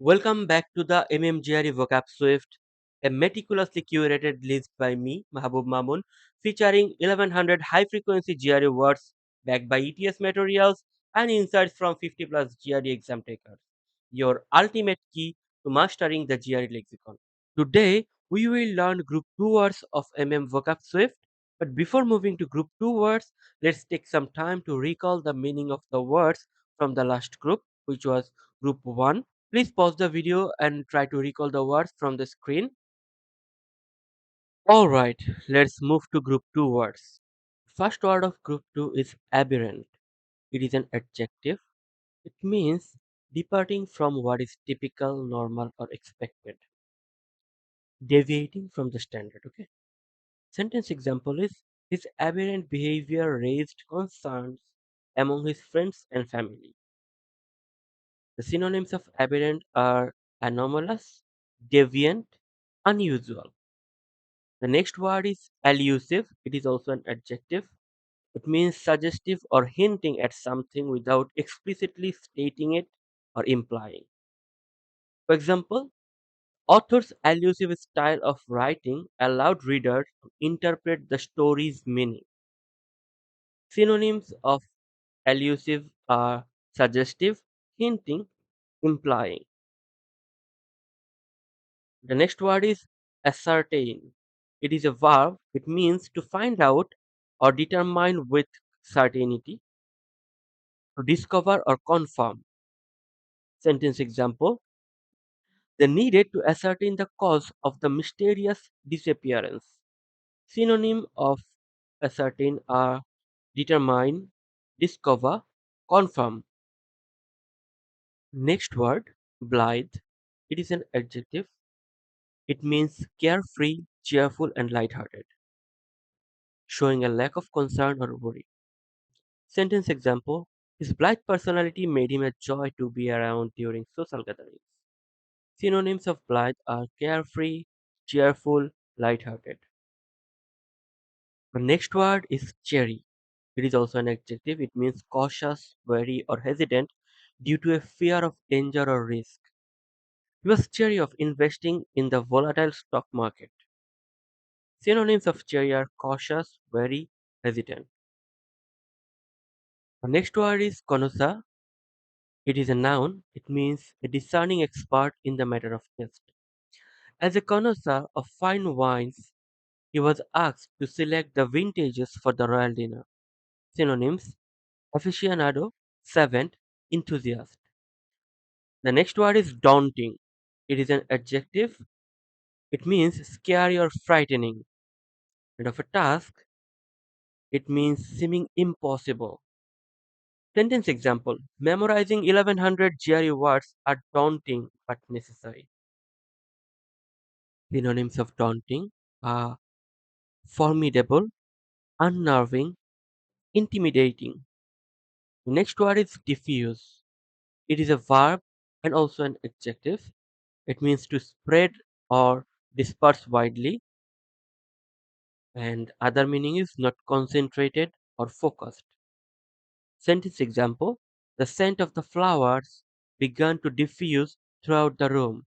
Welcome back to the MMGRE VocabSwift, a meticulously curated list by me, Mahbub Mamun, featuring 1100 high-frequency GRE words backed by ETS materials and insights from 50 plus GRE exam takers. Your ultimate key to mastering the GRE lexicon. Today, we will learn Group 2 words of VocabSwift. But before moving to Group 2 words, let's take some time to recall the meaning of the words from the last group, which was Group 1. Please pause the video and try to recall the words from the screen. Alright, let's move to Group 2 words. First word of Group 2 is aberrant. It is an adjective. It means departing from what is typical, normal, or expected, deviating from the standard. Okay. Sentence example is his aberrant behavior raised concerns among his friends and family. The synonyms of aberrant are anomalous, deviant, unusual. The next word is elusive. It is also an adjective. It means suggestive or hinting at something without explicitly stating it or implying. For example, author's elusive style of writing allowed readers to interpret the story's meaning. Synonyms of elusive are suggestive, hinting, implying. The next word is ascertain. It is a verb. It means to find out or determine with certainty, to discover or confirm. Sentence example: they needed to ascertain the cause of the mysterious disappearance. Synonym of ascertain are determine, discover, confirm. Next word, blithe. It is an adjective. It means carefree, cheerful, and lighthearted, showing a lack of concern or worry. Sentence example: his blithe personality made him a joy to be around during social gatherings. Synonyms of blithe are carefree, cheerful, lighthearted. The next word is chary. It is also an adjective. It means cautious, wary, or hesitant due to a fear of danger or risk. He was chary of investing in the volatile stock market. Synonyms of chary are cautious, wary, hesitant. The next word is connoisseur. It is a noun. It means a discerning expert in the matter of taste. As a connoisseur of fine wines, he was asked to select the vintages for the royal dinner. Synonyms: aficionado, savant, enthusiast. The next word is daunting. It is an adjective. It means scary or frightening. And of a task, it means seeming impossible. Sentence example: memorizing 1100 GRE words are daunting but necessary. Synonyms of daunting are formidable, unnerving, intimidating. Next word is diffuse. It is a verb and also an adjective. It means to spread or disperse widely, and other meaning is not concentrated or focused. Sentence example: the scent of the flowers began to diffuse throughout the room.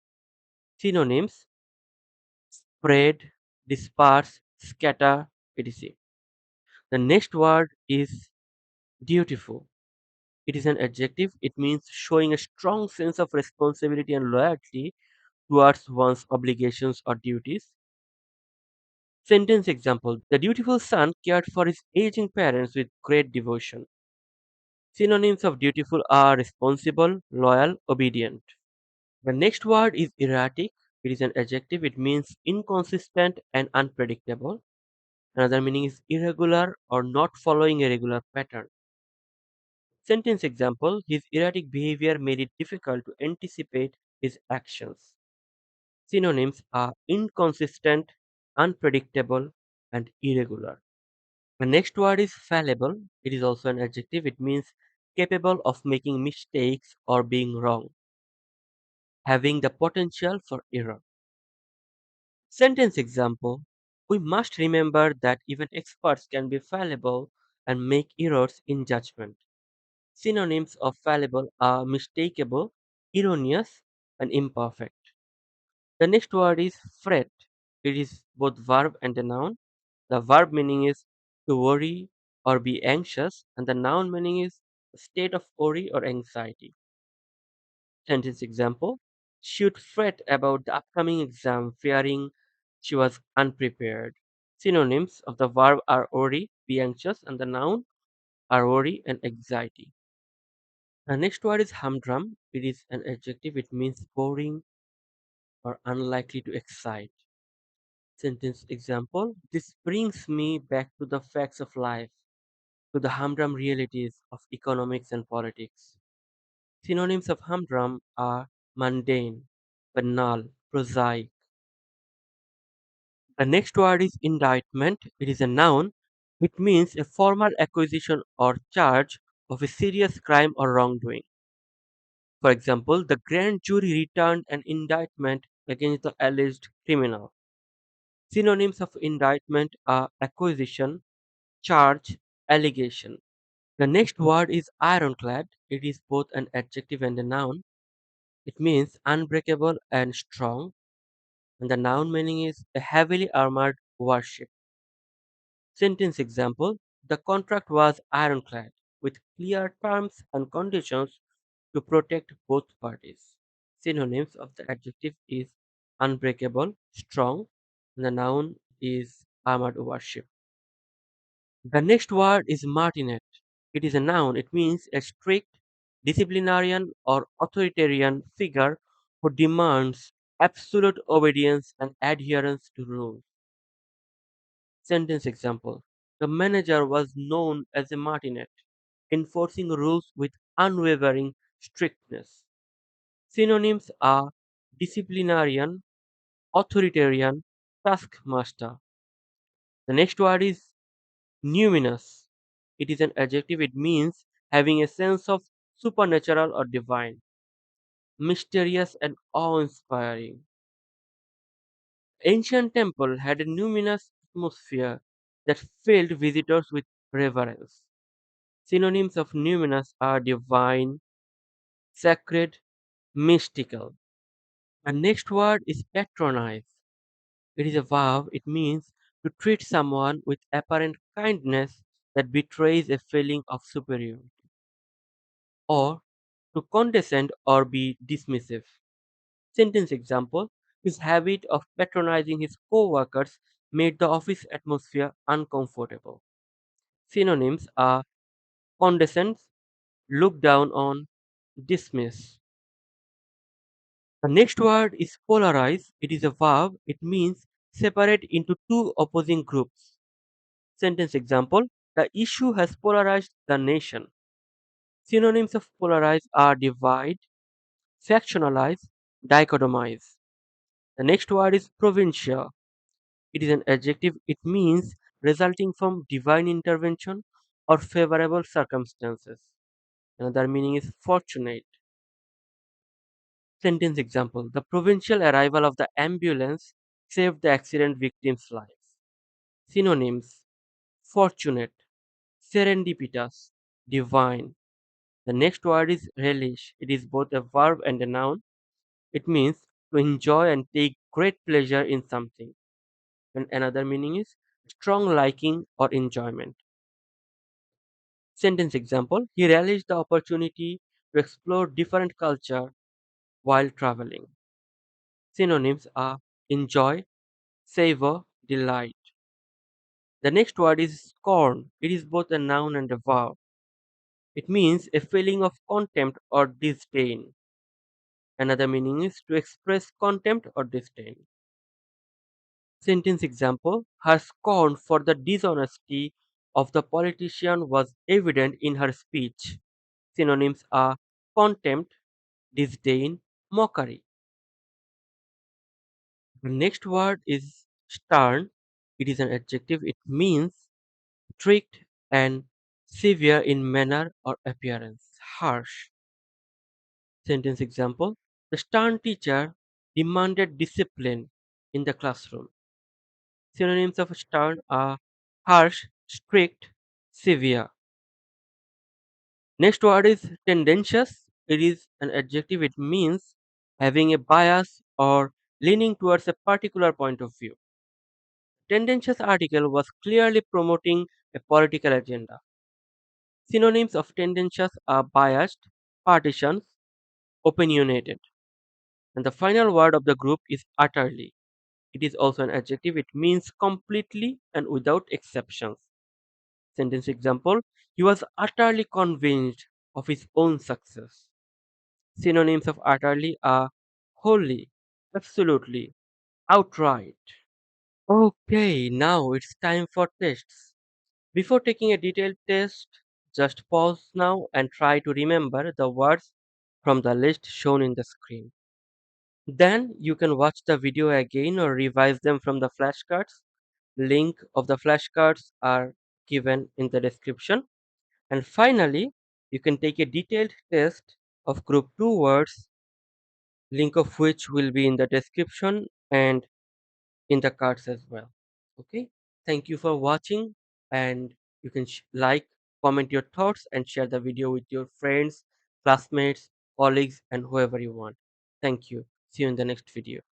Synonyms: spread, disperse, scatter, etc. The next word is dutiful. It is an adjective. It means showing a strong sense of responsibility and loyalty towards one's obligations or duties. Sentence example: the dutiful son cared for his aging parents with great devotion. Synonyms of dutiful are responsible, loyal, obedient. The next word is erratic. It is an adjective. It means inconsistent and unpredictable. Another meaning is irregular or not following a regular pattern. Sentence example: his erratic behavior made it difficult to anticipate his actions. Synonyms are inconsistent, unpredictable, and irregular. The next word is fallible. It is also an adjective. It means capable of making mistakes or being wrong, having the potential for error. Sentence example: we must remember that even experts can be fallible and make errors in judgment. Synonyms of fallible are mistakable, erroneous, and imperfect. The next word is fret. It is both verb and a noun. The verb meaning is to worry or be anxious, and the noun meaning is a state of worry or anxiety. Sentence example: she would fret about the upcoming exam, fearing she was unprepared. Synonyms of the verb are worry, be anxious, and the noun are worry and anxiety. The next word is humdrum. It is an adjective. It means boring or unlikely to excite. Sentence example: this brings me back to the facts of life, to the humdrum realities of economics and politics. Synonyms of humdrum are mundane, banal, prosaic. The next word is indictment. It is a noun. It means a formal accusation or charge of a serious crime or wrongdoing. For example, the grand jury returned an indictment against the alleged criminal. Synonyms of indictment are accusation, charge, allegation. The next word is ironclad. It is both an adjective and a noun. It means unbreakable and strong, and the noun meaning is a heavily armored warship. Sentence example: the contract was ironclad, with clear terms and conditions to protect both parties. Synonyms of the adjective is unbreakable, strong, and the noun is armored warship. The next word is martinet. It is a noun. It means a strict disciplinarian or authoritarian figure who demands absolute obedience and adherence to rules. Sentence example: the manager was known as a martinet, enforcing rules with unwavering strictness. Synonyms are disciplinarian, authoritarian, taskmaster. The next word is numinous. It is an adjective. It means having a sense of supernatural or divine, mysterious and awe-inspiring. Ancient temple had a numinous atmosphere that filled visitors with reverence. Synonyms of numinous are divine, sacred, mystical. The next word is patronize. It is a verb. It means to treat someone with apparent kindness that betrays a feeling of superiority, or to condescend or be dismissive. Sentence example: his habit of patronizing his co-workers made the office atmosphere uncomfortable. Synonyms are condescend, look down on, dismiss. The next word is polarize. It is a verb. It means separate into two opposing groups. Sentence example: the issue has polarized the nation. Synonyms of polarize are divide, factionalize, dichotomize. The next word is provincial. It is an adjective. It means resulting from divine intervention or favorable circumstances. Another meaning is fortunate. Sentence example: the provincial arrival of the ambulance saved the accident victim's life. Synonyms: fortunate, serendipitous, divine. The next word is relish. It is both a verb and a noun. It means to enjoy and take great pleasure in something. And another meaning is strong liking or enjoyment. Sentence example: he relished the opportunity to explore different culture while traveling. Synonyms are enjoy, savor, delight. The next word is scorn. It is both a noun and a verb. It means a feeling of contempt or disdain. Another meaning is to express contempt or disdain. Sentence example: her scorn for the dishonesty of the politician was evident in her speech. Synonyms are contempt, disdain, mockery. The next word is stern. It is an adjective. It means strict and severe in manner or appearance. Harsh. Sentence example: the stern teacher demanded discipline in the classroom. Synonyms of stern are harsh, strict, severe. Next word is tendentious. It is an adjective. It means having a bias or leaning towards a particular point of view. Tendentious article was clearly promoting a political agenda. Synonyms of tendentious are biased, partisan, opinionated. And the final word of the group is utterly. It is also an adjective. It means completely and without exceptions. Sentence example: he was utterly convinced of his own success. Synonyms of utterly are wholly, absolutely, outright. Okay, now it's time for tests. Before taking a detailed test, just pause now and try to remember the words from the list shown in the screen. Then you can watch the video again or revise them from the flashcards. Link of the flashcards are given in the description. And finally, you can take a detailed test of group 2 words, link of which will be in the description and in the cards as well. Okay, thank you for watching, and you can like, comment your thoughts and share the video with your friends, classmates, colleagues and whoever you want. Thank you. See you in the next video.